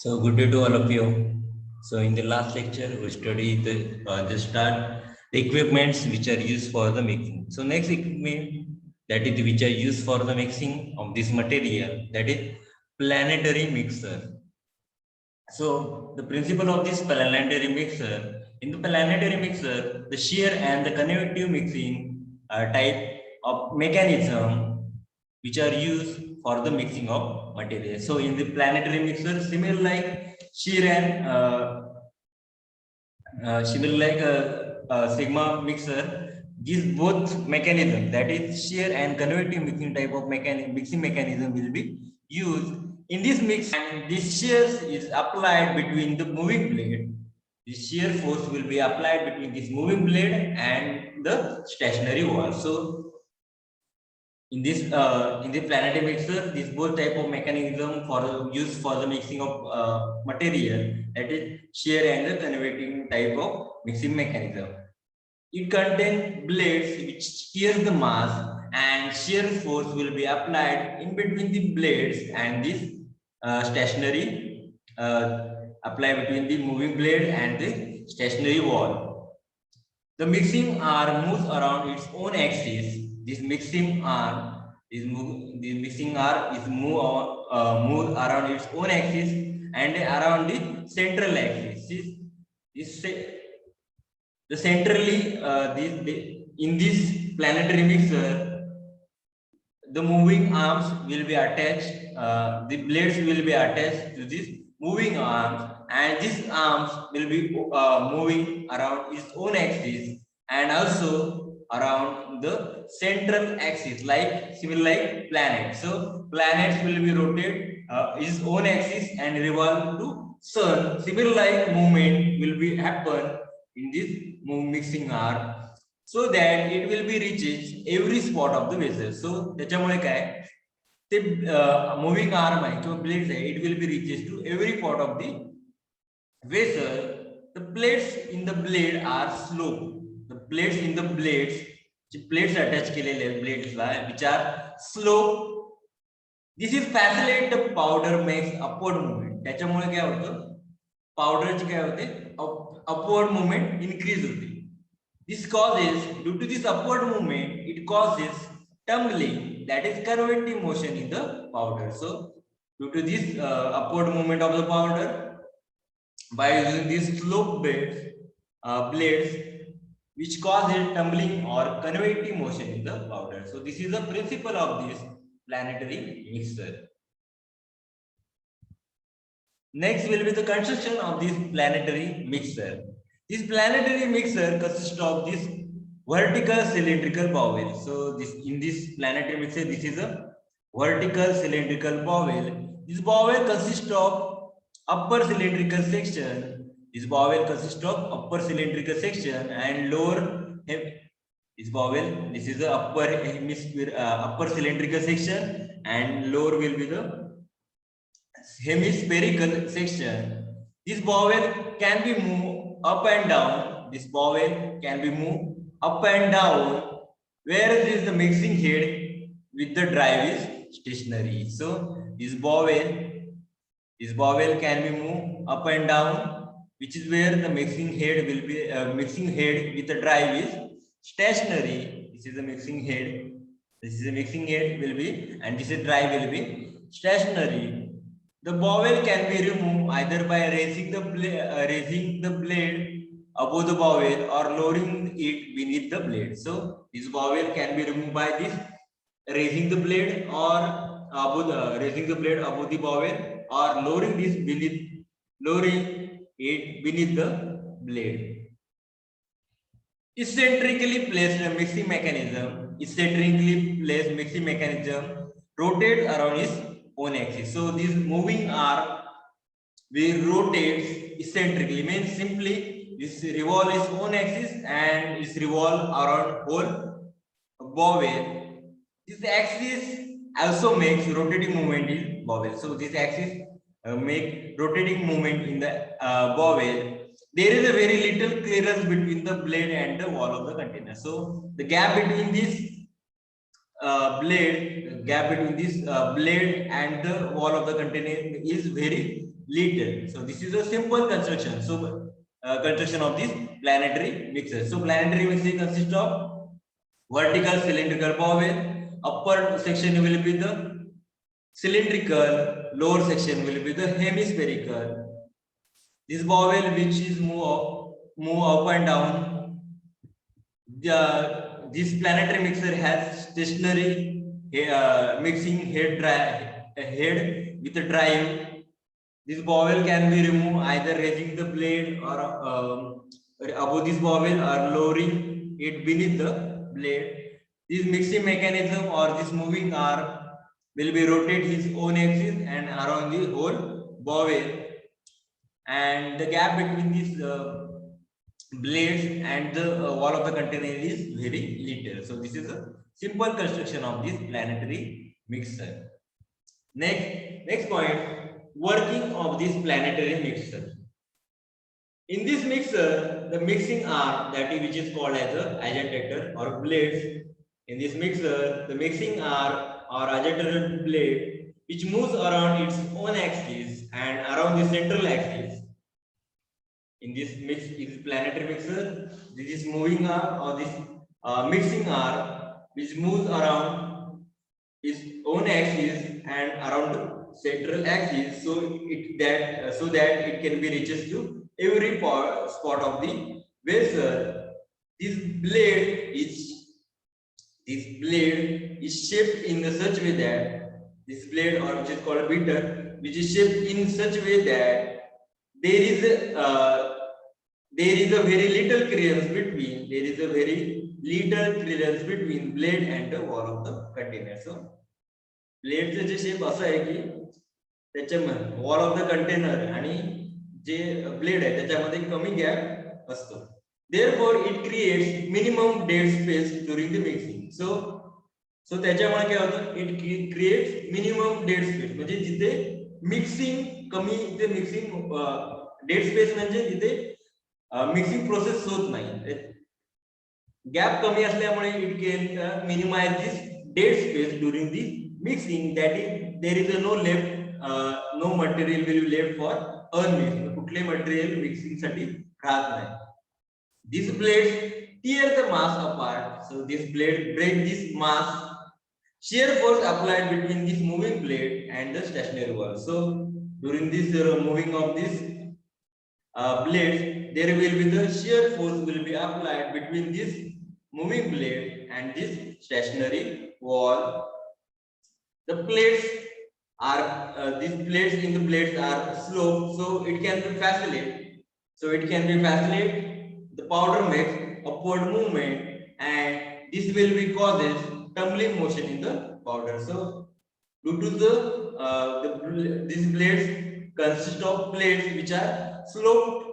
So good day to all of you. So in the last lecture, we studied the equipments which are used for the mixing. So next equipment that is which are used for the mixing of this material, that is planetary mixer. So the principle of this planetary mixer, in the planetary mixer, the shear and the convective mixing type of mechanism which are used for the mixing of material. So in the planetary mixer, similar like shear and sigma mixer, these both mechanism, that is shear and convective mixing type of mixing mechanism will be used in this mix, and this shear is applied between the moving blade. This shear force will be applied between this moving blade and the stationary wall. So in the planetary mixer, this both type of mechanism for use for the mixing of material, that is shear and the convecting type of mixing mechanism. It contains blades which steers the mass, and shear force will be applied in between the blades and this stationary apply between the moving blade and the stationary wall. The mixing arm moves around its own axis. This mixing arm is move around its own axis and around the central axis. The centrally in this planetary mixer, the moving arms will be attached. The blades will be attached to this moving arms, and these arms will be moving around its own axis and also around the central axis, like similar like planets. So planets will be rotate its own axis and revolve to sun. Similar like movement will be happen in this mixing arm, so that it will be reaches every spot of the vessel. So त्याच्यामुळे काय ते moving arm आहे किंवा blades आहे, it will be reaches to every part of the vessel. The plates in the blade are slow. The plates in the blades, J plates attach केलेले blades La, which are slow. This is facilitate the powder makes upward movement. त्याच्यामुळे काय होतं, powder ची काय होते, upward movement increase होते. This causes, due to this upward movement, it causes tumbling, that is convective motion in the powder. So due to this upward movement of the powder, by using these slope blades which causes tumbling or convective motion in the powder. So this is the principle of this planetary mixer. Next will be the construction of this planetary mixer. This planetary mixer consists of this vertical cylindrical bowel. So in this planetary mixer, this is a vertical cylindrical bowel. This bowel consists of upper cylindrical section. This bowel consists of upper cylindrical section and lower. This bowel, this is the upper hemisphere, upper cylindrical section, and lower will be the hemispherical section. This bowel can be moved up and down. This bowel can be moved up and down, whereas is the mixing head with the drive is stationary. So this bowel can be moved up and down, which is where the mixing head will be mixing head with the drive is stationary. This is the mixing head. This is the mixing head will be, and this is drive will be stationary. The bowel can be removed either by raising the blade above the bowel or lowering it beneath the blade. So this bowel can be removed by this raising the blade or raising the blade above the bowel or lowering it beneath the blade. Eccentrically placed mixing mechanism rotates around its own axis. So this moving arm will rotate eccentrically, means simply this revolve its own axis and is revolve around whole bowel. This axis also makes rotating movement in bowel. So this axis make rotating movement in the bowel. There is a very little clearance between the blade and the wall of the container. So the gap between this blade, gap between this blade and the wall of the container is very little. So this is a simple construction. So construction of this planetary mixer. So planetary mixer consists of vertical cylindrical bowel. Upper section will be the cylindrical, lower section will be the hemispherical. This bowel which is move up and down. This planetary mixer has stationary mixing head with a drive. This bowel can be removed either raising the blade or above this bowel or lowering it beneath the blade. This mixing mechanism or this moving arm will be rotate his own axis and around the whole bowel, and the gap between these blades and the wall of the container is very little. So this is a simple construction of this planetary mixer. Next point, working of this planetary mixer. In this mixer, the mixing arm, that is which is called as a agitator or blades. In this mixer, the mixing arm or agitator blade which moves around its own axis and around the central axis. In this planetary mixer, this is moving arm or this mixing arm which moves around its own axis and around the central axis, so that it can be reaches to every spot of the vessel. This blade is shaped in such way that this blade, or which is called a beater, which is shaped in such way that there is a very little clearance between blade and the wall of the container. So ब्लेडचं जे shape असं आहे की त्याच्यामध्ये wall of the container आणि जे blade आहे त्याच्यामध्ये कमी गॅप असतो. Therefore it creates minimum dead space during the mixing. So त्याच्यामुळे काय होतं, it creates minimum dead space, म्हणजे जिथे मिक्सिंग कमी, जिथे मिक्सिंग डेड स्पेस म्हणजे जिथे मिक्सिंग प्रोसेस होत नाही, गॅप कमी असल्यामुळे it can minimize this dead space during the mixing, that is there is no material will be left for unmixed, कुठले मटेरियल मिक्सिंग साठी राहत नाही. These blades tear the mass apart, so this blade break this mass. Shear force applied between this moving blade and the stationary wall. So during this moving of this blades, there will be the shear force will be applied between this moving blade and this stationary wall. The plates are these plates in the blades are sloped, so it can be facilitate. The powder makes upward movement, and this will be causes tumbling motion in the powder. So due to these blades consist of plates which are sloped,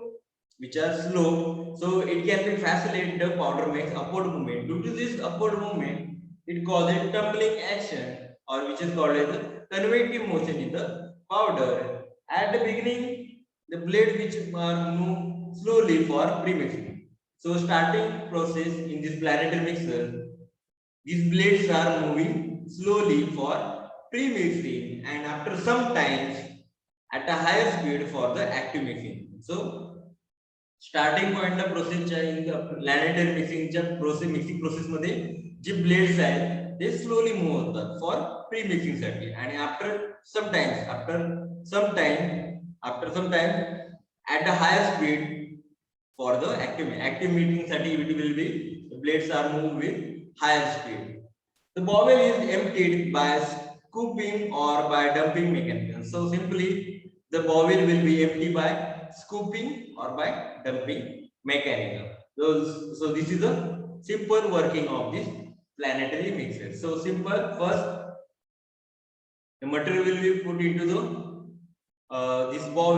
so it can be facilitate the powder makes upward movement. Due to this upward movement, it causes tumbling action, or which is called as the convective motion in the powder. At the beginning, the blades which are move slowly for pre-mixing. So starting process in this planetary mixer, these blades are moving slowly for pre-mixing, and after some times at a higher speed for the active mixing. So starting point La process च्या इन planetary mixing च्या mixing process मध्ये जे blades आहेत they slowly move होतात for pre-mixing साठी, and after some time at a higher speed for the active mixing साठी it will be the blades are moved with higher speed. The bowel is emptied by scooping or by dumping mechanism. So simply the bowel will be empty by scooping or by dumping mechanism. So this is a simple working of this planetary mixer. So simple, first the material will be put into the this bowel,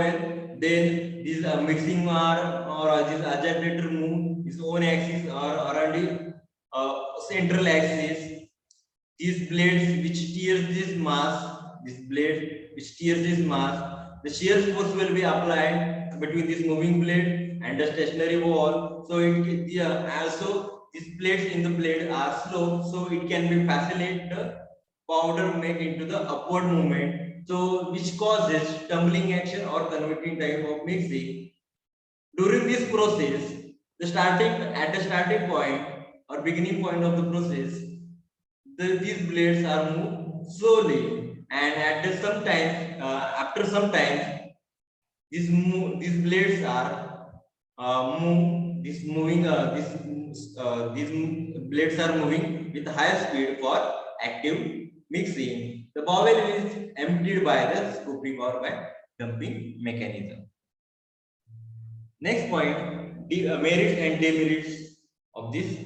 then this mixing arm or this agitator move its own axis or around the central axis. These blades which tears this mass, the shear force will be applied between this moving blade and the stationary wall. So it also these plates in the blade are slow, so it can be facilitate the powder make into the upward movement, so which causes tumbling action or converting type of mixing. During this process, at the starting point or beginning point of the process, these blades are moved slowly, and at the sometimes after some time, these blades are these blades are moving with higher speed for active mixing. The bowel is emptied by the scooping or by dumping mechanism. Next point, the merits and demerits of this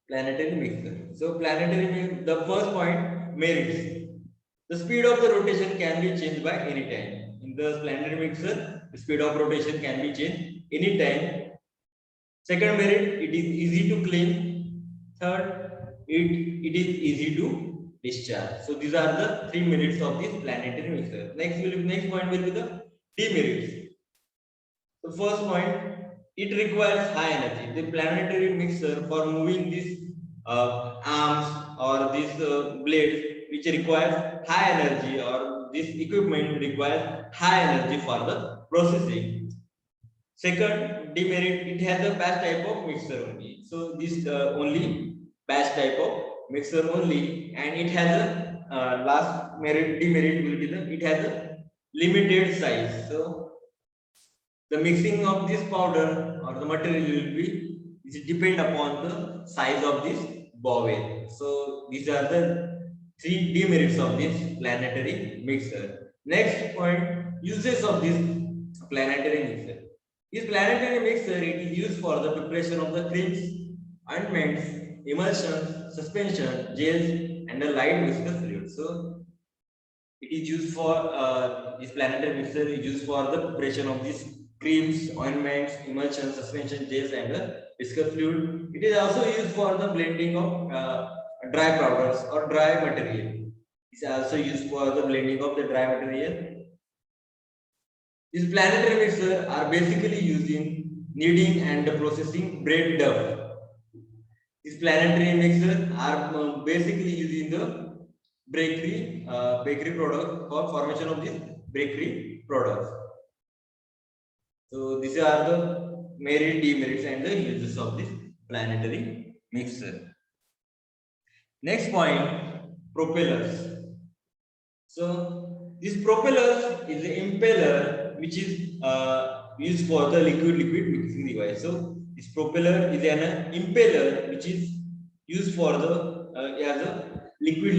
planetary mixer. So the first point, merits. The speed of the rotation can be changed by any time. In the planetary mixer, the speed of rotation can be changed any time. Second merit, it is easy to clean. Third, it is easy to discharge. So these are the three merits of this planetary mixer. Next point will be the demerits. The first point, it requires high energy. The planetary mixer for moving these arms or these blades, which requires high energy, or this equipment requires high energy for the processing. Second demerit, it has a batch type of mixer only. So this only batch type of mixer only, and it has a last merit demerit will be it has a limited size. So the mixing of this powder or the material will be depend upon the size of this bowel. So these are the three demerits of this planetary mixer. Next point, uses of this planetary mixer. This planetary mixer, it is used for the preparation of the creams, ointments, emulsions, suspension, gels, and a light viscous fluid. So it is used for this planetary mixer is used for the preparation of these creams, ointments, emulsions, suspension, gels, and viscous fluid. It is also used for the blending of dry powders or dry material. It is also used for the blending of the dry material. These planetary mixers are basically used in kneading and processing bread dough. These planetary mixers are basically used in the bakery product for formation of these bakery products. So these are the merit, demerits, and the uses of this planetary mixer. Next point, propellers. So this propellers is an impeller which is used for the liquid mixing device. So this propeller is an impeller which is used for the as a liquid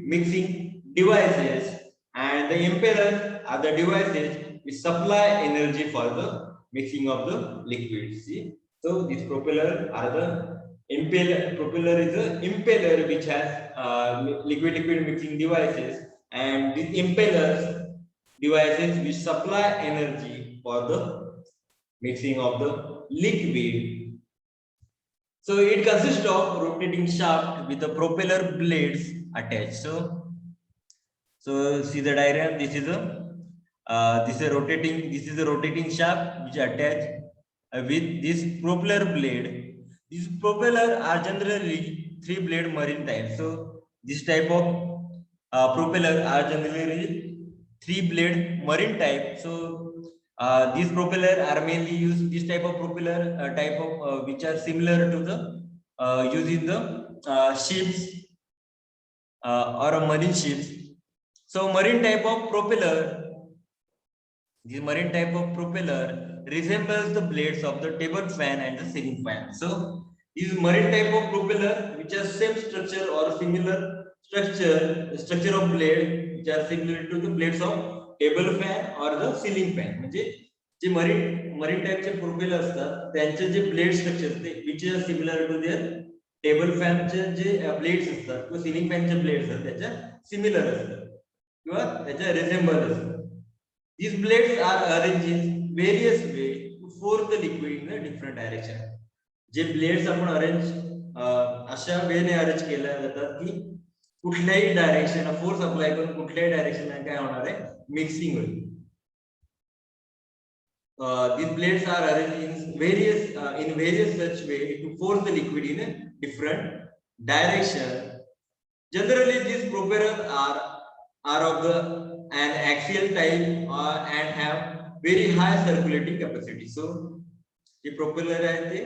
mixing devices, and the impellers are the devices which supply energy for the mixing of the liquid. See, so these propeller are the impeller. Propeller is a impeller which has liquid mixing devices, and these impellers devices which supply energy for the mixing of the liquid. So it consists of rotating shaft with the propeller blades attached. So see the diagram. This is a rotating shaft which is attached with this propeller blade. These propeller are generally 3-blade marine type. So this type of propeller are generally 3-blade marine type. So these propeller are mainly used. This type of propeller type of which are similar to the used in the ships or marine ships. So marine type of propeller, this marine type of propeller resembles the blades of the table fan and the ceiling fan. So these marine type of propeller which are same structure or similar structure of blade which are similar to the blades of table fan or the ceiling fan. म्हणजे जे marine type चे propeller असतात त्यांचे जे blade structure ते which are similar to their table फॅनचे जे blades असतात किंवा सिलिंग फॅनचे ब्लेड्स असतात त्याच्या सिमिलर असतात किंवा त्याच्या रिसेंबल असतात. These blades are arranged in various ways to force the liquid in a different direction. J blades आपण अरेंज अशा वेने अरेंज केल्या जातात की कुठल्याही डायरेक्शन फोर्स अप्लाय करून कुठल्याही डायरेक्शनला काय होणार आहे मिक्सिंग होईल. these blades are arranged in various such way to force the liquid in a different direction. Generally, these propellers are of an axial type and have very high circulating capacity. So, the propeller आहे ते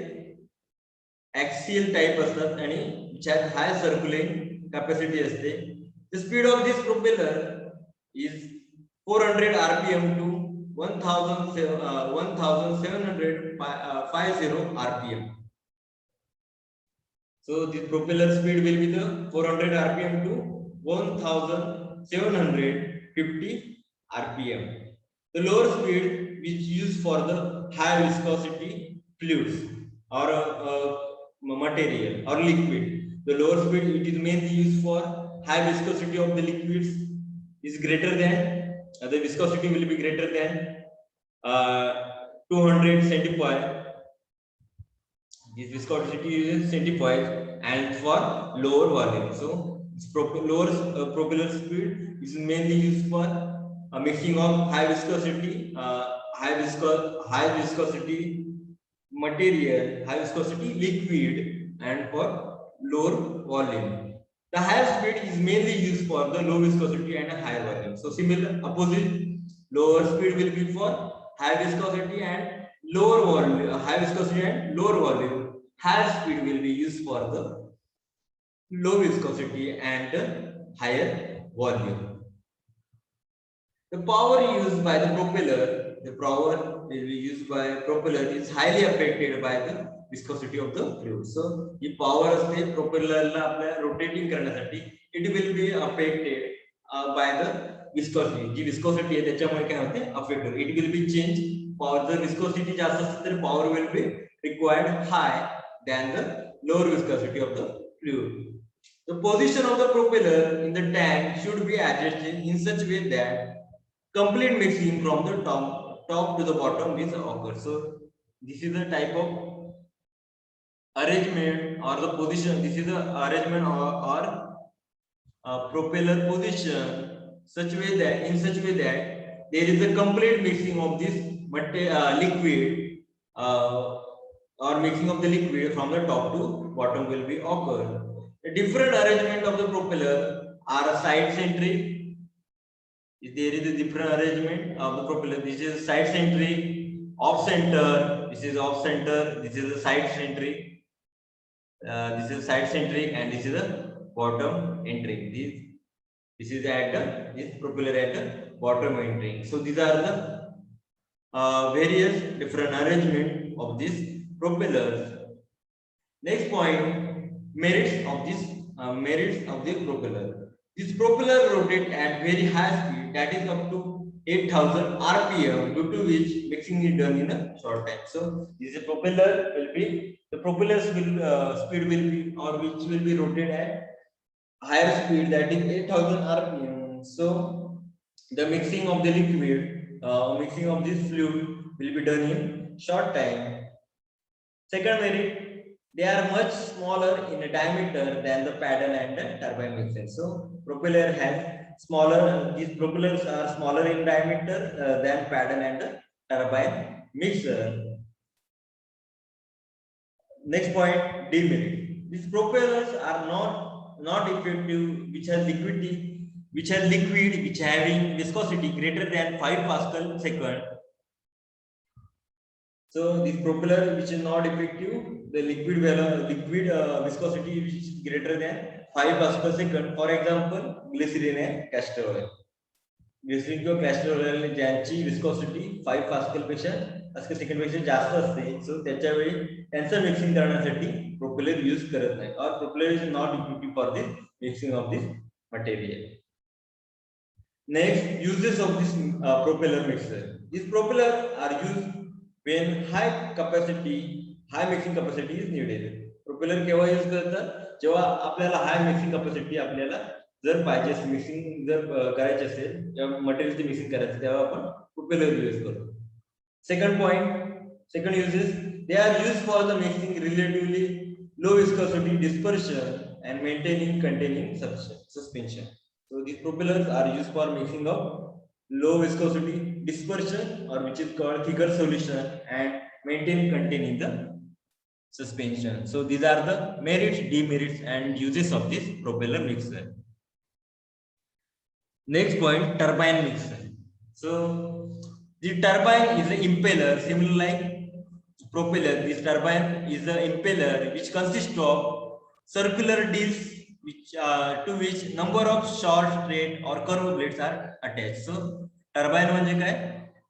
axial type असतात आणि ज्यात high circulating capacity असते. The speed of this propeller is 400 rpm to 1750 rpm. So the propeller speed will be the 400 rpm to 1750 rpm. The lower speed which used for the high viscosity fluids or material or liquid. The lower speed it is mainly used for high viscosity of the liquids is greater than the viscosity will be greater than 200 centipoise. This viscosity is centipoise and for lower volume. So lower propeller speed is mainly used for mixing of high viscosity material, high viscosity liquid, and for lower volume. The higher speed is mainly used for the low viscosity and a higher volume. So similar opposite, lower speed will be for high viscosity and lower volume, high viscosity and lower volume. Higher speed will be used for the low viscosity and higher volume. The power used by the propeller, is highly affected by the viscosity of the fluid. So, the power असते propellerला आपल्या rotating करण्यासाठी, it will be affected by the viscosity. Ji viscosity आहे त्याच्यामुळे काय होते affected. It will be changed. Power the viscosity जास्त असेल तर power will be required high than the lower viscosity of the fluid. The position of the propeller in the tank should be adjusted in such way that complete mixing from the top to the bottom is occurs. So this is the type of arrangement or the position. This is the arrangement or propeller position such way that there is a complete mixing of this liquid or mixing of the liquid from the top to bottom will be occurred. The different arrangement of the propeller are side centric. There is a different arrangement of the propeller. This is side centric, off center. This is off center. This is a side centric. This is side centric, and this is a bottom entering. This is this propeller at the bottom entering. So these are the various different arrangement of these propellers. Next point, merits of the propeller. This propeller rotates at very high speed, that is up to 8,000 rpm, due to which mixing is done in a short time. So this propeller will be the propeller's speed will be or which will be rotated at higher speed, that is 8,000 rpm. So the mixing of the liquid, mixing of this fluid will be done in short time. Second merit, they are much smaller in diameter than the paddle and the turbine mixer. So propeller has smaller. These propellers are smaller in diameter than paddle and the turbine mixer. Next point, demerit. These propellers are not effective which has liquid which having viscosity greater than 5 pascal second. So this propeller which is not effective, the liquid viscosity which is greater than 5 pascal second. For example, glycerin and castor oil. Glycerin किंवा castor oil ज्यांची viscosity 5 pascal second पेक्षा जास्त असते. So त्याच्या वेळी त्यांचं mixing करण्यासाठी propeller use करत नाही. Or propeller is not effective for the mixing of this material. Next, uses of this propeller mixer. These propeller are used when high mixing capacity is needed. Propeller केव्हा use करतात जेव्हा आपल्याला हाय mixing capacity आपल्याला जर पाहिजे mixing जर करायचे असेल किंवा मटेरियलचे मिक्सिंग करायचे तेव्हा आपण propeller यूज करतो. Second uses, they are used for the mixing relatively low viscosity dispersion and containing suspension. So these propellers are used for mixing of low viscosity, dispersion, or which is called thicker solution, and maintain containing the suspension. So these are the merits, demerits, and uses of this propeller mixer. Next point, turbine mixer. So the turbine is an impeller, similar like propeller. This turbine is an impeller which consists of circular discs which to which number of short, straight, or curved blades are attached. So turbine म्हणजे काय?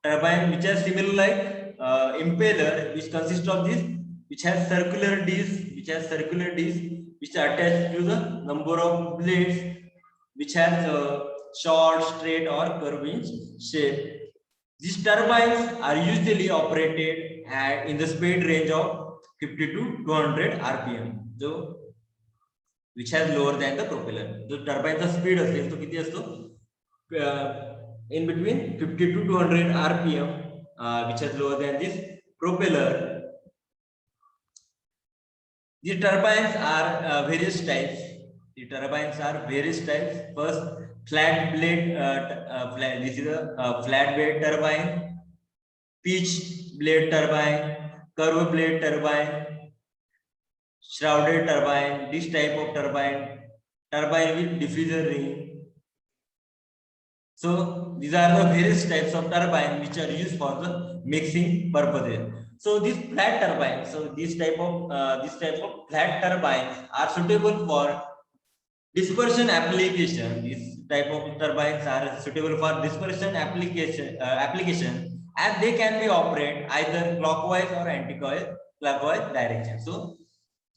Turbine which is similar like impeller which consists of this, which has circular discs, which are attached to the number of blades which has short, straight, or curving shape. These turbines are usually operated in the speed range of 50 to 200 RPM, so which has lower than the propeller. The turbine's speed असेल तो किती असतो? In between 50 to 200 RPM, which is lower than this propeller. The turbines are various types. First, flat blade. This is a flat blade turbine, pitch blade turbine, curved blade turbine, shrouded turbine. This type of turbine with diffuser ring. So these are the various types of turbine which are used for the mixing purposes. So these flat turbines, this type of flat turbines are suitable for dispersion application. These type of turbines are suitable for dispersion application, and they can be operated either clockwise or anti-clockwise direction. So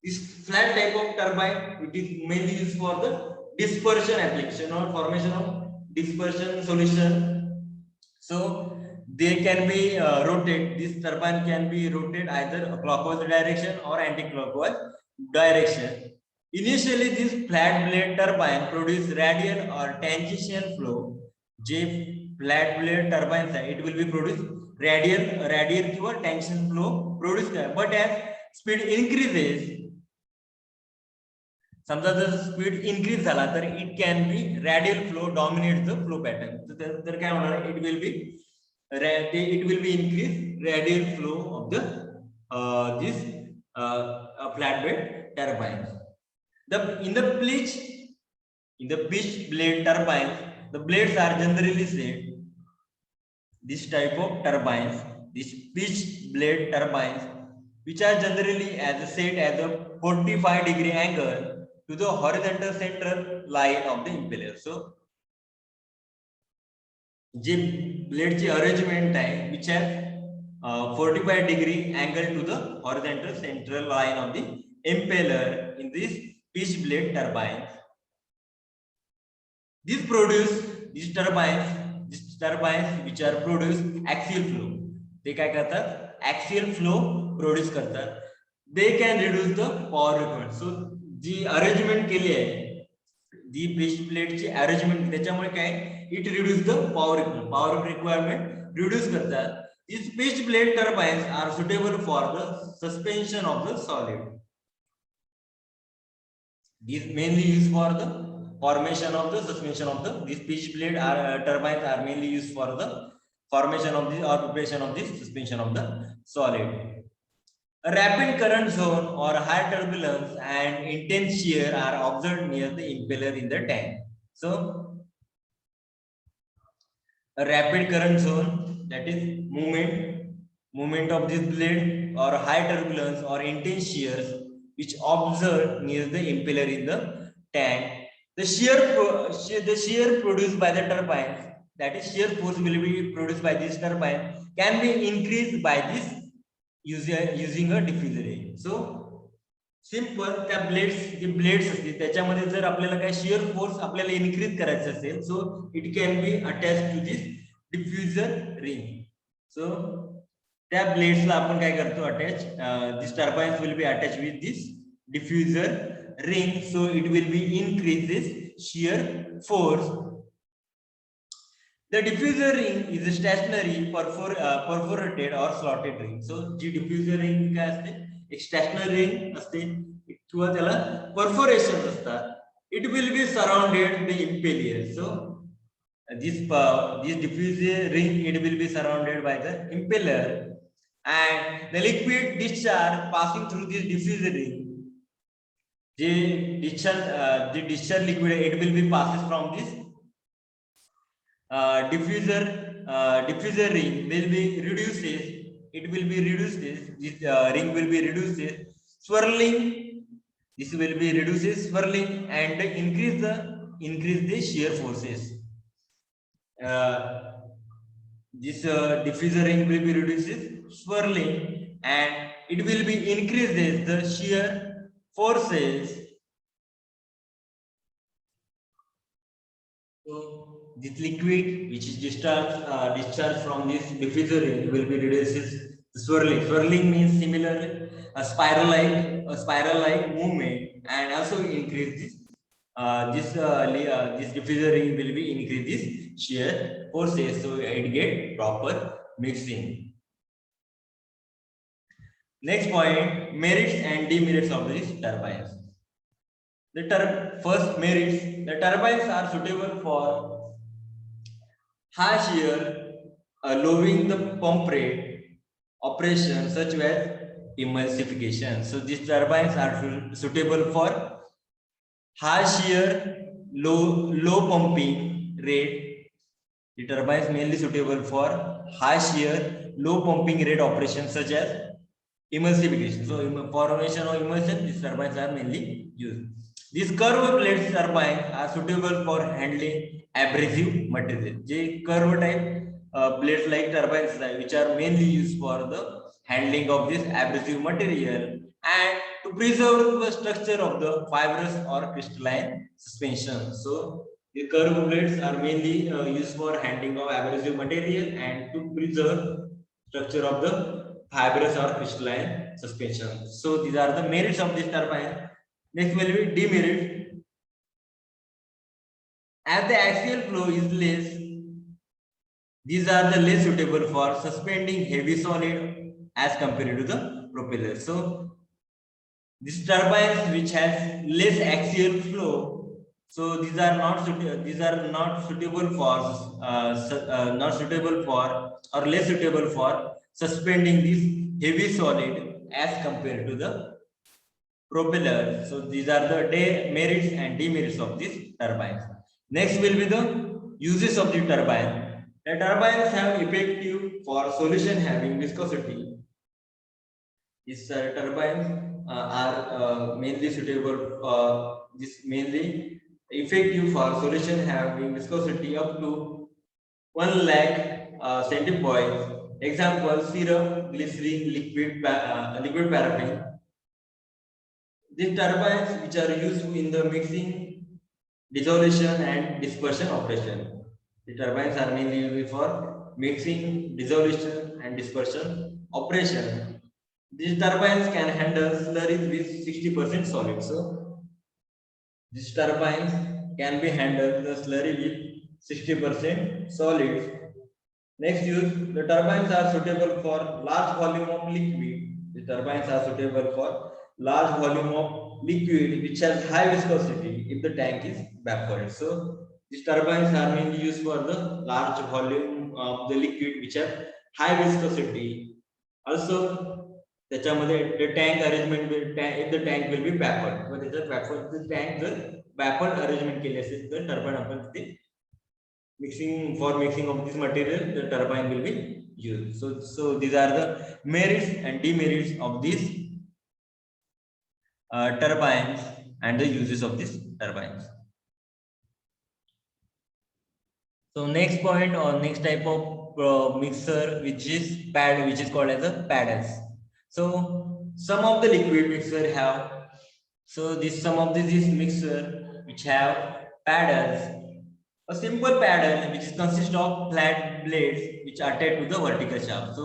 this flat type of turbine, it is mainly used for the dispersion application or formation of dispersion solution. So they can be rotated. This turbine can be rotated either clockwise direction or anti-clockwise direction. Initially, this flat blade turbine produce radial or tangential flow. J flat blade turbines, it will be produced radial or tangential flow produced, but as speed increases, समजा जर speed increase झाला तर it can B radial flow dominate the flow pattern. तर काय होणार, it will B increase radial flow of the this flat bed turbine. In the pitch blade turbines, the blades are generally set. This type of turbines, these pitch blade turbines, which are generally set as a 45-degree angle to the horizontal central line of the impeller. So J blade ची arrangement आहे which has 45-degree angle to the horizontal central line of the impeller in this pitch blade turbines. These turbines which are produce axial flow. ते काय करतात, axial flow produce करतात. They can reduce the power requirement. So जी arrangement केली आहे, जी pitch blade ची arrangement, त्याच्यामुळे काय, it reduce the power requirement reduce करतात. These pitch blade turbines are suitable for the suspension of the solid. These mainly used for the formation of the suspension of the, these pitch blade turbines are mainly used for the formation of the or preparation of the suspension of the solid. A rapid current zone or high turbulence and intense shear are observed near the impeller in the tank. So a rapid current zone, that is movement of this blade, or high turbulence or intense shears which observed near the impeller in the tank. The shear produced by the turbines, that is shear force will be produced by this turbine, can be increased by this using a diffuser ring. So simple त्या blades असतील त्याच्यामध्ये जर आपल्याला काय shear force आपल्याला increase करायचं असेल, so it can be attach to this diffuser ring. So त्या ब्लेड्सला आपण काय करतो, attach, this turbines will be attach with this diffuser ring, so it will be increase this shear force. The diffuser ring is a stationary perforated or slotted ring. So जी diffuser ring काय असते, एक stationery ring असते किंवा त्याला perforation असतात. It will be surrounded the impeller. So this diffuser ring, it will be surrounded by the impeller, and the liquid discharge passing through this diffuser ring, the discharge liquid, it will be passes from this diffuser ring will be reduces, it will be reduces, this ring will be reduces, swirling, this will be reduces swirling and increase the shear forces. This diffuser ring will be reduces swirling and it will be increases the shear forces. So this liquid which is discharged from this diffuser ring will be reduces the swirling. Swirling means similar a spiral-like movement, and also increase this diffuser ring will be increase this shear forces, so it get proper mixing. Next point, merits and demerits of these turbines. The first merits, the turbines are suitable for high shear, lowering the pump rate operation such as emulsification. So these turbines are suitable for high shear, low pumping rate. The turbines mainly suitable for high shear, low pumping rate operations such as emulsification. So formation of emulsion, these turbines are mainly used. These curved blades turbines are suitable for handling abrasive material. The curved type blades like turbines which are mainly used for the handling of this abrasive material and to preserve the structure of the fibrous or crystalline suspension. So the curved blades are mainly used for handling of abrasive material and to preserve structure of the fibrous or crystalline suspension. So these are the merits of this turbine. Next will be demerits. As the axial flow is less, these are the less suitable for suspending heavy solid as compared to the propeller. So these turbines which has less axial flow, so these are not suitable for not suitable for or less suitable for suspending this heavy solid as compared to the propeller. So these are the merits and demerits of these turbines. Next will be the uses of the turbine. The turbines have effective for solution having viscosity. These turbines are mainly suitable. This mainly effective for solution having viscosity up to 1 lakh centipoise. Example: syrup, glycerin, liquid paraffin. These turbines which are used in the mixing, dissolution and dispersion operation. The turbines are mainly used for mixing, dissolution and dispersion operation. These turbines can handle slurries with 60% solid. So these turbines can be handled the slurry with 60% solids. Next use, the turbines are suitable for large volume of liquid. The turbines are suitable for large volume of liquid which has high viscosity if the tank is baffled. So these turbines are mainly used for the large volume of the liquid which have high viscosity. Also त्याच्यामध्ये the tank arrangement if the tank will be baffled, but त्याच्यात baffled the tank जर baffled arrangement केले असेल तर turbine आपण तिथे mixing of this material, the turbine will be used. So these are the merits and demerits of these turbines and the uses of these turbines. So next point or next type of mixer which is called as a paddles. So some of the liquid mixer have, so some of these mixer which have paddles. A simple paddle which consists of flat blades which are attached to the vertical shaft. So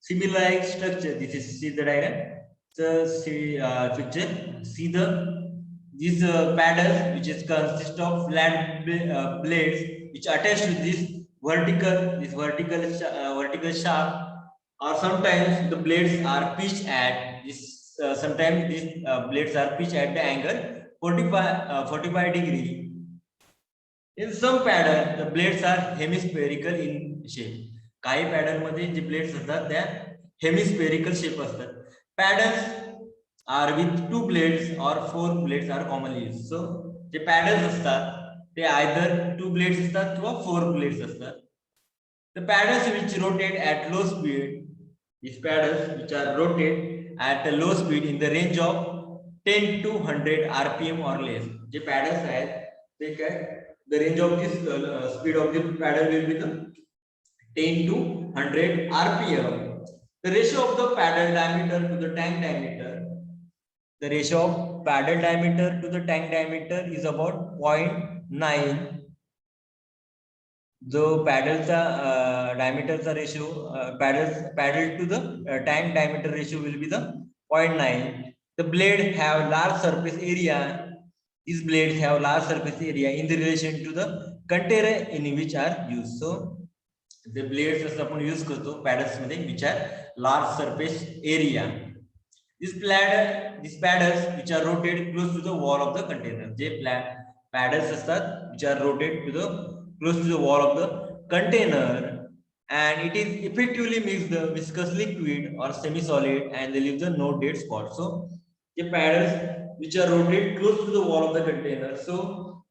similar structure. This is see the diagram. So picture. See these paddles which is consist of flat blades which attach to this vertical shaft, or sometimes the blades are pitched at this. Sometimes these blades are pitched at the angle 45 degree In some pattern, the blades are hemispherical in shape. काही पॅडर्न मध्ये जे blades असतात त्या hemispherical shape असतात. Paddles are with 2 blades or 4 blades are commonly used. So जे paddles असतात ते either 2 blades असतात किंवा 4 blades असतात. The paddles which rotate at low speed, these paddles which are rotate at a low speed in the range of 10 to 100 rpm or less. J paddles आहेत ते काय, the range of this speed of the paddle will be the 10 to 100 rpm. The ratio of the paddle diameter to the tank diameter, the ratio of paddle diameter to the tank diameter is about 0.9. जो पॅडलचा डायमीटरचा ratio paddle to the tank diameter ratio will be the 0.9. The blade have large surface area. These blades have large surface area in the relation to the container in which are used. So the blades as आपण use करतो pedals मध्ये which are large surface area. These paddles which are rotated close to the wall of the container. J paddles असतात which are rotated to the close to the wall of the container, and it is effectively mix the viscous liquid or semi-solid and they leave the no dead spot. So the paddles which are rotated close to the wall of the container, so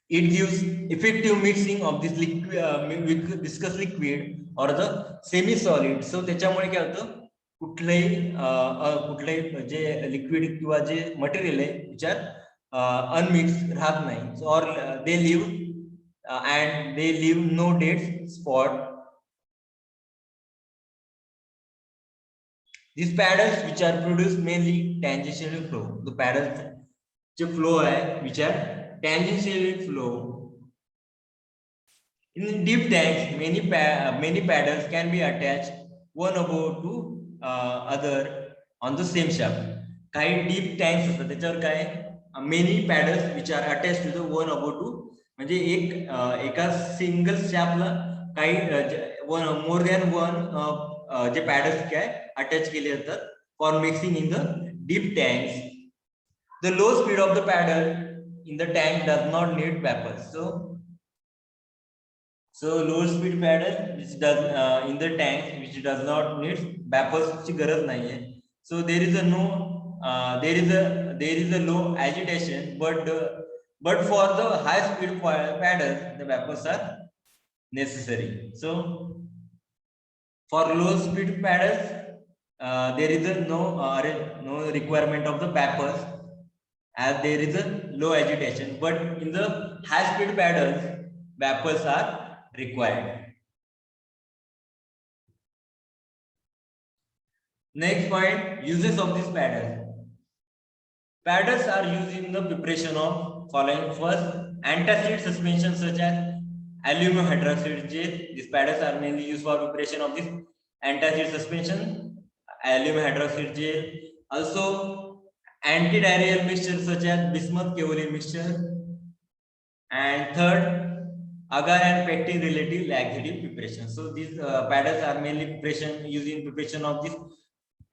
it gives effective mixing of this liquid viscous liquid or the semi-solid. So त्याच्यामुळे काय होतं, कुठलंही जे liquid किंवा जे material आहे त्याच्यात unmix राहत नाही. So or they leave and they leave no dead spot. These paddles which are produced mainly tangentially flow. The paddles जो flow है which are tangentially flow. In deep tanks, many paddles can be attached one above to other on the same shaft. काही deep tanks असतात त्याच्यावर काय many paddles which are attached to the one above to, म्हणजे एका single shaftला काही more than one जे paddles काय attach केले जातात for mixing in the deep tanks. The low speed of the paddle in the tank does not need baffles. So low speed paddle which does in the tank which does not need baffles ची गरज नाहीये. So there is a low agitation, but for the high speed paddles the baffles are necessary. So for low speed paddles there is no requirement of the baffles as there is a low agitation, but in the high speed paddles baffles are required. Next point, uses of these paddles. Paddles are used in the preparation of following. First, antacid suspension such as aluminum hydroxide gel. These paddles are mainly used for preparation of this antacid suspension, aluminum hydroxide gel. Also, antidiarrheal mixture such as bismuth kaolin mixture. And third, agar and pectin relative laxative preparation. So these paddles are mainly used in preparation of this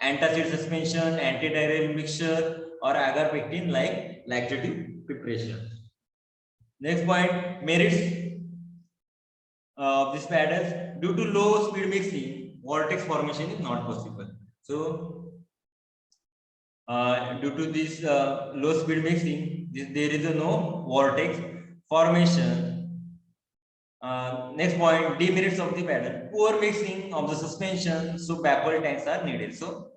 antacid suspension, antidiarrheal mixture, or agar pectin like laxative preparation. Next point, merits of these paddles. Due to low speed mixing, vortex formation is not possible. So due to this low speed mixing, there is no vortex formation. Next point, demerits of the paddle. Poor mixing of the suspension, so baffle tanks are needed. So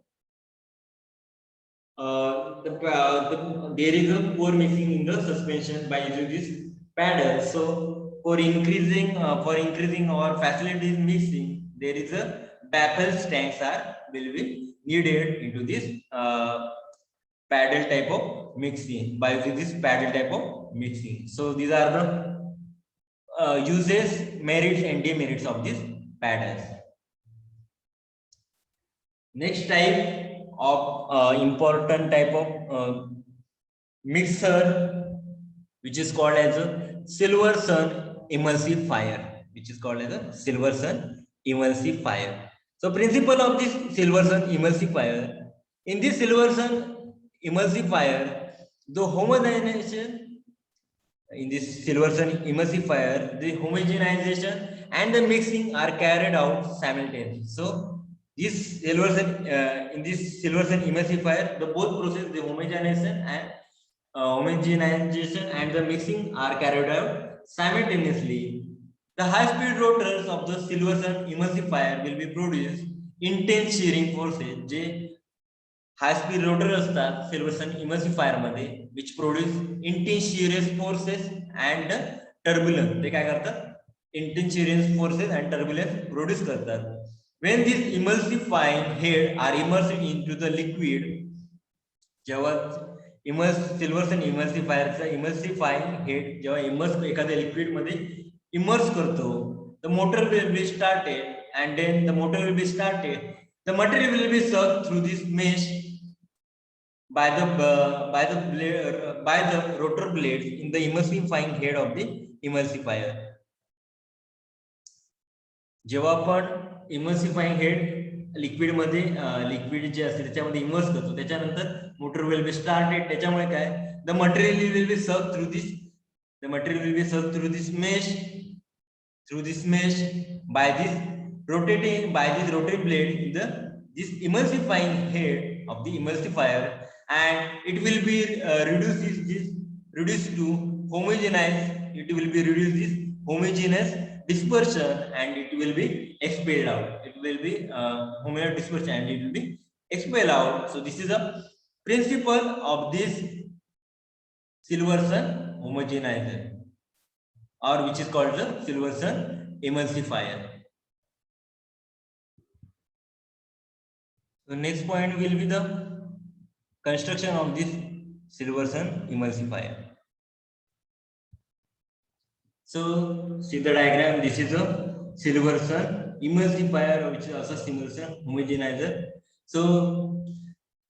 there is a poor mixing in the suspension by using this paddle. So for increasing or facilitating mixing, there is a baffle tanks will be needed into this paddle type of mixing by using this paddle type of mixing. So these are the uses, merits and demerits of these paddles. Next type of important type of mixer, which is called as a Silverson emulsifier, So principle of this Silverson emulsifier. In this Silverson emulsifier, the homogenization in this Silverson emulsifier, the homogenization and the mixing are carried out simultaneously. So this in this Silverson emulsifier, the both process, the homogenization and the mixing are carried out simultaneously. The high-speed rotors of the Silverson emulsifier will be produced intense shearing forces. जे high speed rotor असतात Silverson emulsifier मध्ये which produce intense shears forces and turbulence. ते काय करतात intense shears forces and turbulence produce करतात. when these emulsifying head are immersed into the liquid, जेव्हा सिल्वर्सन इमल्सिफायरचा emulsifying head जेव्हा immerse एखाद्या लिक्विड मध्ये इमर्स करतो, the motor will be started and then the motor will be started, the material will be sucked through this mesh by the rotor blades in the emulsifying head of the emulsifier. जेव्हा आपण emulsifying head liquid मध्ये liquid जे असते त्याच्यामध्ये immerse करतो, त्याच्यानंतर motor will be started. त्याच्यामुळे काय, the material will be sucked through this mesh by this rotating blade in this emulsifying head of the emulsifier, and it will be reduced to homogeneous dispersion, and it will be expelled out. It will be homogeneous dispersion and it will be expelled out. So this is a principle of this Silverson homogenizer, or which is called the Silverson emulsifier. The next point will be the construction of this Silverson emulsifier. So see the diagram. This is a Silverson emulsifier, which is also Silverson homogenizer. So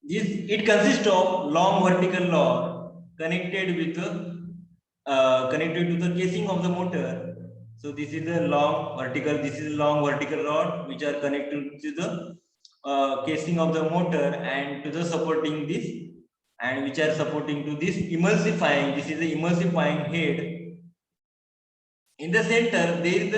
it consists of long vertical rod connected to the casing of the motor. So this is a long vertical rod which are connected to the casing of the motor and to the supporting this, and which are supporting to this emulsifying. This is the emulsifying head. In the center there is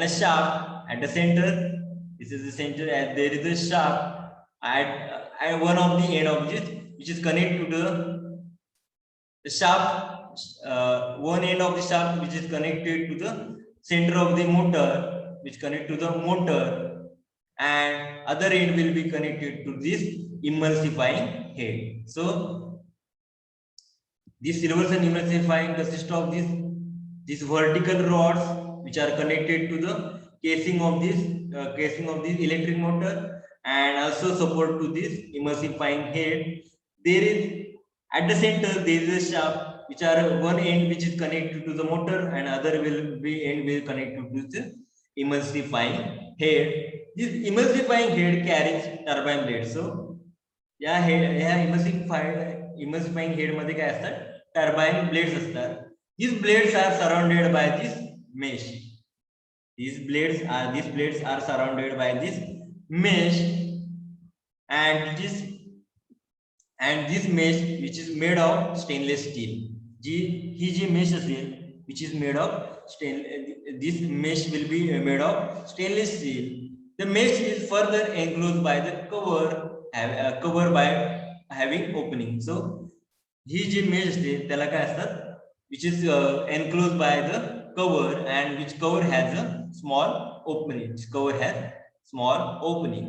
a shaft at the center. This is the center, and there is a shaft at one of the end of this, which is connected to the shaft. One end of the shaft which is connected to the center of the motor, which connect to the motor, and other end will be connected to this emulsifying head. So this Silverson emulsifying consists of these vertical rods which are connected to the casing of this electric motor, and also support to this emulsifying head. There is at the center there is a shaft which are one end which is connected to the motor, and other end will connected to the emulsifying head. This emulsifying head carries turbine blades. So या emulsifying head मध्ये काय असतात, turbine blades असतात. These blades are surrounded by this mesh. These blades are surrounded by this mesh, and this mesh which is made of stainless steel. He ji mesh असेल which is made of this mesh will be made of stainless steel. The mesh is further enclosed by the cover by having opening. So he ji mesh असते त्याला काय असतात, which is enclosed by the cover, and which cover has a small opening.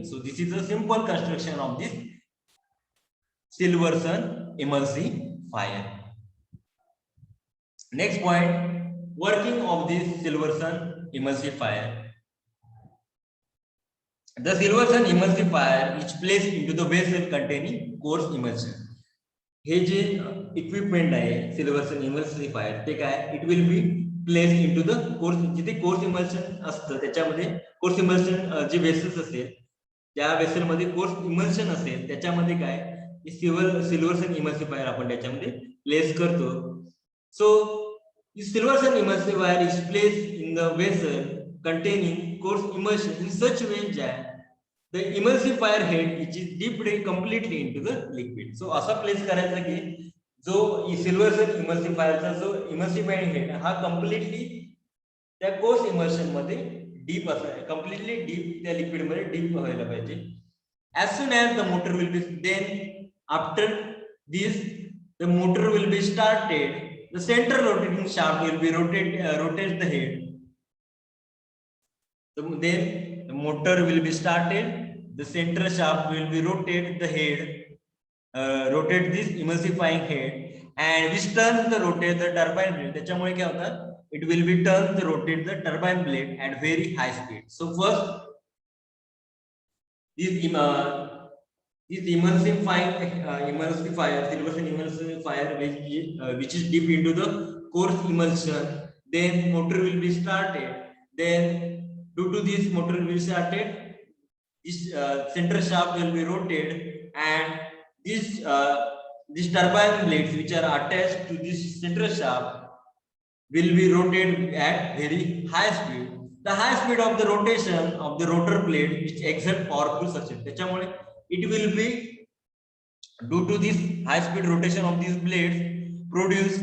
So this is a simple construction of this Silverson emulsifier. Next point, working of this Silverson emulsifier. The Silverson emulsifier is placed into the vessel containing coarse emulsion. Hey J equipment आहे सिल्वर्सन emulsifier, ते काय, it will B place into the course. जिथे course emulsion असतं त्याच्यामध्ये course emulsion जे vessels असेल त्या vessel मध्ये course emulsion असेल त्याच्यामध्ये काय सिल्वर्सन इमल्सिफायर आपण त्याच्यामध्ये प्लेस करतो. So Silverson emulsifier is place in the vessel containing coarse emulsion in such way that the emulsifier head which is dipped completely into the liquid. So असा place करायचा की जो सिल्व्हरसन इमल्सिफायरचा जो इमल्सिफाईंग हेड हा completely त्या course emulsion मध्ये deep असायला, completely deep त्या लिक्विड मध्ये डीप व्हायला पाहिजे. As soon as the motor will be, then after this the motor will be started, the center rotating shaft will be rotate the head. So then the motor will be started, the center shaft will be rotate the head, rotate this emulsifying head, and which turns the rotate the turbine blade. त्याच्यामुळे काय होतं, it will be turn the rotate the turbine blade at very high speed. So first this emulsifier, Silverson emulsifier, which is deep into the coarse emulsion. Then motor will be started. Then due to this motor will be started, this center shaft will be rotated, and these turbine blades which are attached to this center shaft will be rotated at very high speed. The high speed of the rotation of the rotor blade which exert powerful suction. त्याच्यामुळे it will be, due to this high speed rotation of these blades, produce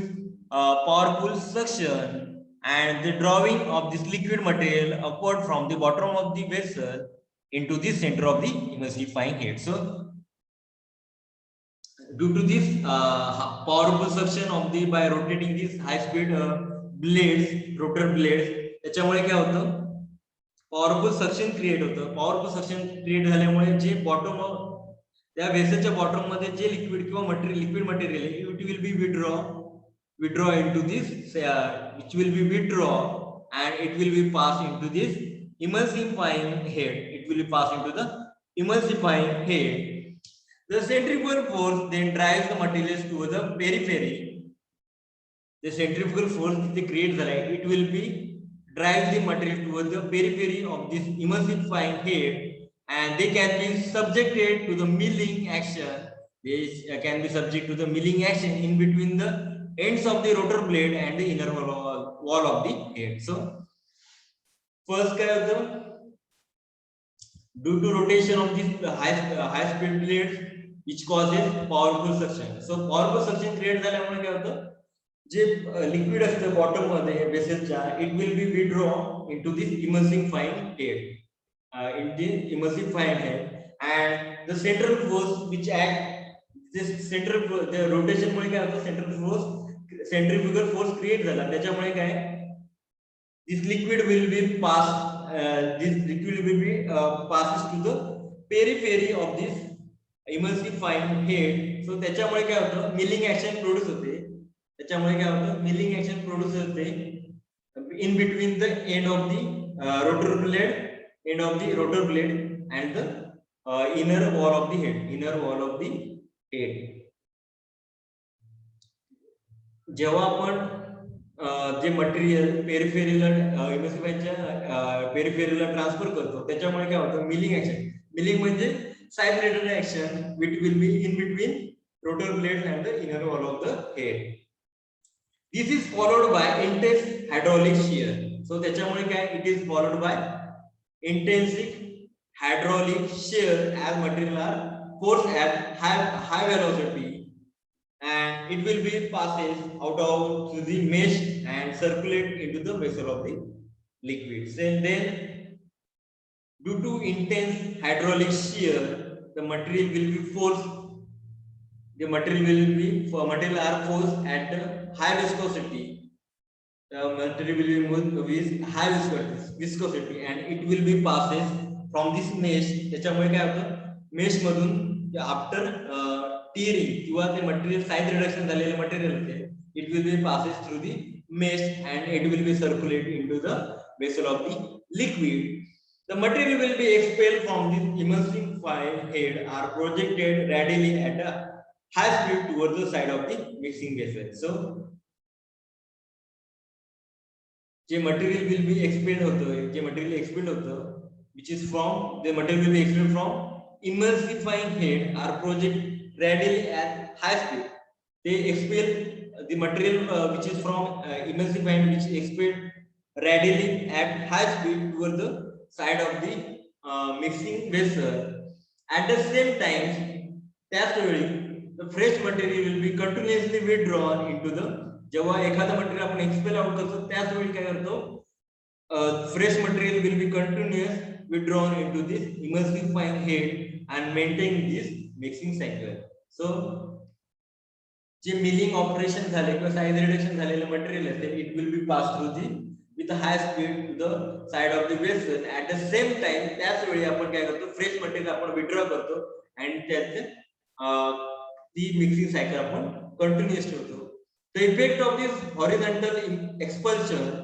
powerful suction and the drawing of this liquid material upward from the bottom of the vessel into the center of the emulsifying head. So due to this powerful suction of the by rotating these high speed blades, rotor blades, त्याच्यामुळे काय होतं, powerful suction create होतं. Powerful suction create झाल्यामुळे जे bottom त्या वेसलच्या bottom मध्ये जे liquid किंवा material, liquid material आहे, it will B withdraw into this, which will be withdraw, and it will be passed into this emulsifying head. It will be passed into the emulsifying head. The centrifugal force then drives the materials towards the periphery. The centrifugal force that creates the light, it will be drive the material towards the periphery of this emulsifying head, and they can be subjected to the milling action. They can be subject to the milling action in between the ends of the rotor blade and the inner wall of the head. So first काय होतं, due to rotation of these high speed blades which causes powerful suction. So powerful suction create झाल्यामुळे काय होतं, जे liquid असतं bottom मध्ये वेसलच्या, it will be withdraw into this emulsifying head, in the emulsifying head, and the central force which act, this central the rotation मुळे काय होतं, centrifugal force create झाला. त्याच्यामुळे काय, this liquid will be passed, passes to the periphery of this emulsifying head. So त्याच्यामुळे काय होतं, milling action produce होते. त्याच्यामुळे काय होतं, मिलिंग ऍक्शन प्रोड्यूस होते in between the end of the rotor blade and the inner wall of the head. जेव्हा आपण जे मटेरियल पेरिफेरीला इमल्सिफायरच्या पेरिफेरीला ट्रान्सफर करतो, त्याच्यामुळे काय होतं, मिलिंग ऍक्शन. मिलिंग म्हणजे side related action which will be in between rotor blades and the inner wall of the head. This is followed by intense hydraulic shear. So त्याच्यामुळे काय, it is followed by intensive hydraulic shear as material are forced at high velocity, and it will be passes out of to the mesh and circulate into the vessel of the liquids. And then due to intense hydraulic shear, the material will be forced. The material are forced at high viscosity. The material will be moved with high viscosity, and it will be passes from this mesh. त्याच्यामुळे काय होतं, mesh मधून after टीअरिंग किंवा ते material size reduction झालेले material होते, it will be passes through the mesh and it will be circulate into the vessel of the liquid. The material will be expelled from this emulsifying head are projected radially at a high speed towards the side of the mixing vessel. So J material will be expelled होतं, which is from the material will be expelled from emulsifying head are projected radially at high speed. They expel the material which is from emulsifying, which expelled radially at high speed towards the side of the mixing vessel. At the same time, त्याच वेळी the fresh material will be continuously withdrawn into the, जेव्हा एखादा material आपण expel out करतो त्याच वेळी काय करतो, fresh material will be continuous withdrawn into this emulsifying head and maintain this mixing cycle. So जे मिलिंग ऑपरेशन झाले किंवा साइज रिडक्शन झालेले मटेरियल असेल, it will be pass through the with high speed to the side of the vessel. At the same time त्याच वेळी आपण काय करतो, फ्रेश मटेरियल आपण विथड्रॉ करतो आणि त्याचे ती मिक्सिंग सायकल आपण कंटिन्यूअस ठेवतो. The effect of this horizontal expulsion,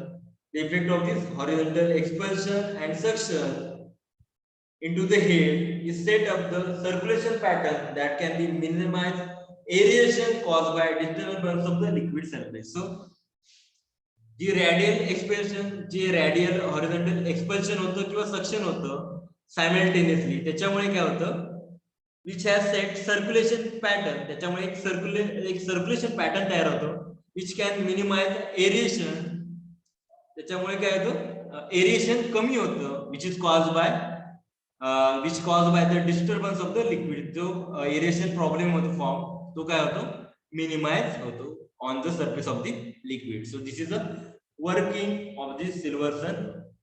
the effect of this horizontal expulsion and suction into the head is set up the circulation pattern that can be minimized aeration caused by disturbance of the liquid surface. So the radial expulsion, J radial horizontal expulsion होतं किंवा suction होतं simultaneously, त्याच्यामुळे काय होतं, which has set circulation pattern, त्याच्यामुळे एक circulation pattern तयार होतो which can minimize aeration, त्याच्यामुळे काय होतं, एरिएशन कमी होतं, which caused by the disturbance of the liquid. जो एरिएशन प्रॉब्लेम होतो फॉर्म, तो काय होतो, मिनिमाइज होतो on the surface of the liquid. So this is the working of this Silverson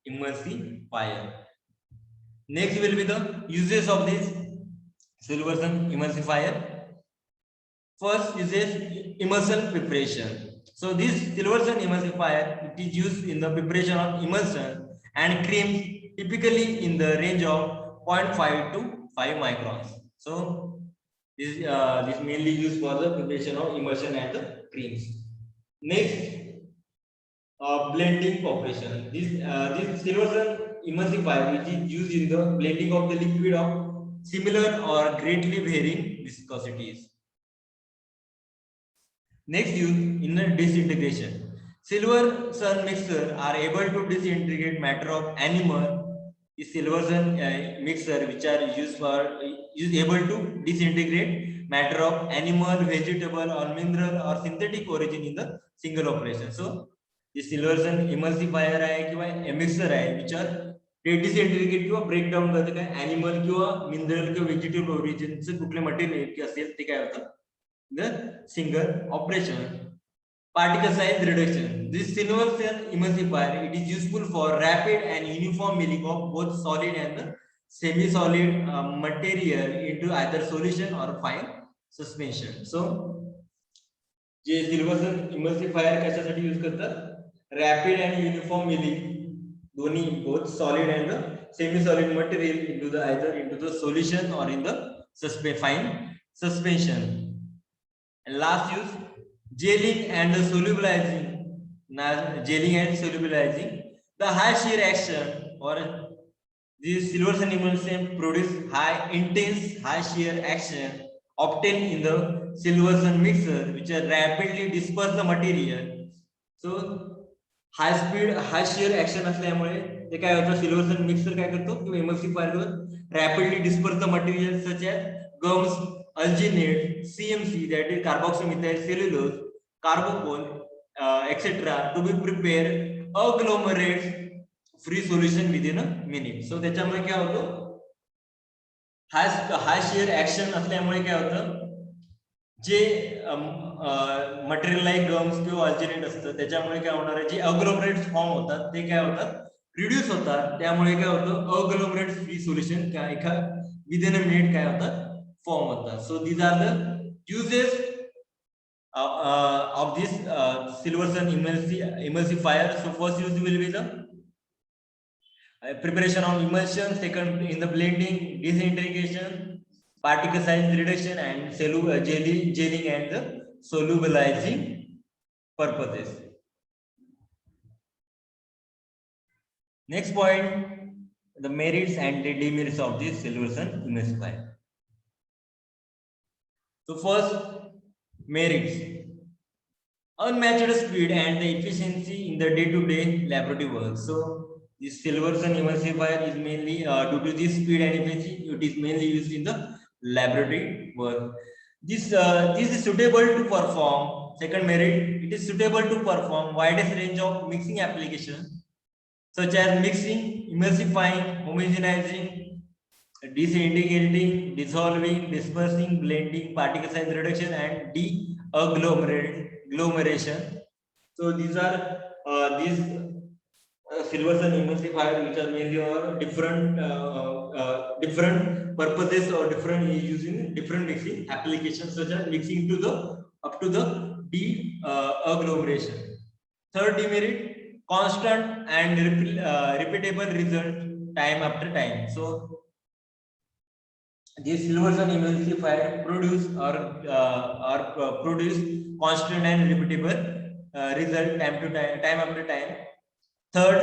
emulsifier. Next will be the uses of this Silverson emulsifier. First uses emulsion preparation. So this Silverson emulsifier, it is used in the preparation of emulsion and creams, typically in the range of 0.5 to 5 microns. So this mainly used for the preparation of emulsion and the creams. Next, blending operation. This Silverson emulsifier, which is used in the blending of the liquid of similar or greatly varying viscosities. Next, use in the disintegration. Silverson mixer are able to disintegrate matter of animal. The Silverson mixer, which are is able to disintegrate matter of animal, vegetable, or mineral or synthetic origin in the single operation. So the Silverson emulsifier आहे किंवा mixer आहे, which are disintegrate किंवा break down करते काय animal किंवा mineral किंवा vegetable origin चे कुठले मटेरियल असेल ते काय होतं, the single operation. Particle size reduction. This Silverson emulsifier, it is useful for rapid and uniform milling of both solid and semi-solid material into either solution or fine suspension. So J Silverson emulsifier कशासाठी use करतात, rapid and uniform milling दोन्ही both solid and semi-solid material into the solution or in the fine suspension. And last use, gelling and solubilizing. Gelling and solubilizing. The high shear action or this Silverson emulsion produce intense high shear action obtained in the Silverson mixer, which rapidly disperse the material. So high speed high shear action असल्यामुळे ते काय होतं, Silverson mixer काय करतो किंवा emulsifier rapidly disperse the material such as gums, alginate, CMC, that is carboxymethyl cellulose, carbocol, etc. to be prepared agglomerates free solution within a minute. So त्याच्यामुळे काय होतं, हाय शियर ऍक्शन असल्यामुळे काय होतं, जे मटेरियल लाईक गम्स किंवा अल्जिनेट असतं त्याच्यामुळे काय होणार आहे, जे अग्लोमरेट्स फॉर्म होतात ते काय होतात, रिड्यूस होतात. त्यामुळे काय होतं, अग्लोमरेट्स फ्री सोल्युशन काय विदिन अ मिनिट काय होतात, form होता. So these are the uses of this Silverson emulsifier. So first use will be the preparation of emulsion, second in the blending, disintegration, particle size reduction, and gelling and the solubilizing purposes. Next point, the merits and the demerits of this Silverson emulsifier. So first, merits: unmatched speed and the efficiency in the day-to-day laboratory work. So this Silverson emulsifier is mainly due to this speed and efficiency, it is mainly used in the laboratory work. This is suitable to perform. Second merit, it is suitable to perform widest range of mixing applications such as mixing, emulsifying, homogenizing, disintegrating, dissolving, dispersing, blending, particle size reduction, and de-agglomeration. So these are these silvers and emulsifier, which are mainly on different purposes or different using different mixing applications, such as mixing to the up to the de-agglomeration. Third demerit, constant and repeatable result time after time. So these silvers and emulsifier produce constant and repeatable result time after time. Third,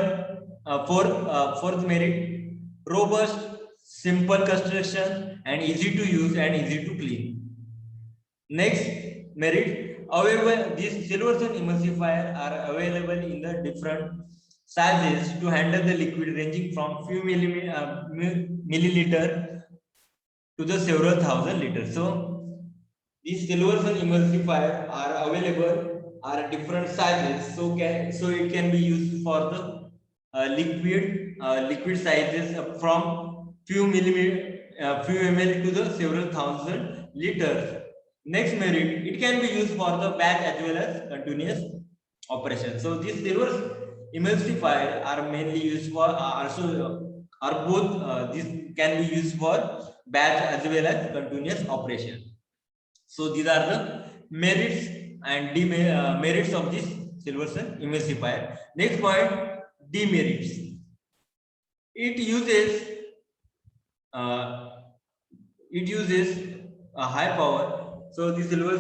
fourth merit, robust, simple construction and easy to use and easy to clean. Next merit, however, these silvers and emulsifier are available in the different sizes to handle the liquid ranging from few milliliter to the several thousand liters. So these silvers and emulsifier are available, are different sizes. So it can be used for the liquid sizes from few few ml to the several thousand liters. Next merit, it can be used for the batch as well as continuous operation. So these silver emulsifier are mainly used for are both these can be used for batch as well as continuous operation. So these are the merits and merits of this silver emulsifier. Next point, demerits. It uses uh, a high power. So the silver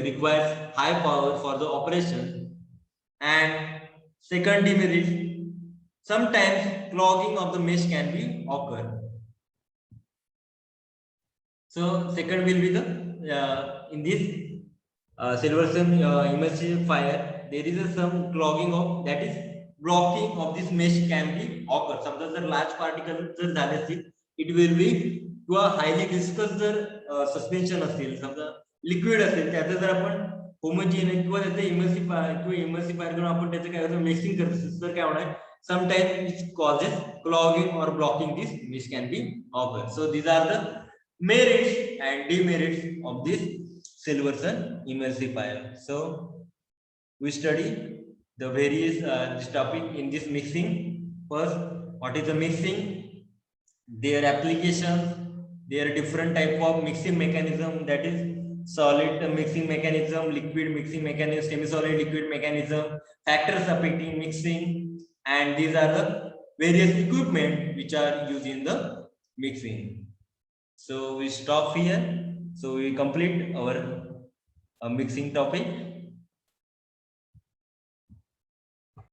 requires high power for the operation. And second demerit, sometimes clogging of the mesh can be occur. So second will be the in this Silverstone emulsifier, there is some clogging of, that is blocking of this mesh can be occur. Sometimes the large particles जर झाले असतील, it will be to a highly viscous जर suspension असेल, समजा liquid असेल, त्याचं जर आपण homogeneous किंवा त्याचं emulsifier करून आपण त्याचं काय होतं मिक्सिंग करत असेल तर काय होणार, sometimes it causes clogging or blocking this mesh can be occur. So these are the merits and demerits of this Silverson emulsifier. So we study the various this topic in this mixing. First, what is the mixing? Their applications, their different type of mixing mechanism, that is solid mixing mechanism, liquid mixing mechanism, semi-solid liquid mechanism, factors affecting mixing, and these are the various equipment which are used in the mixing. So we stop here. So we complete our mixing topic.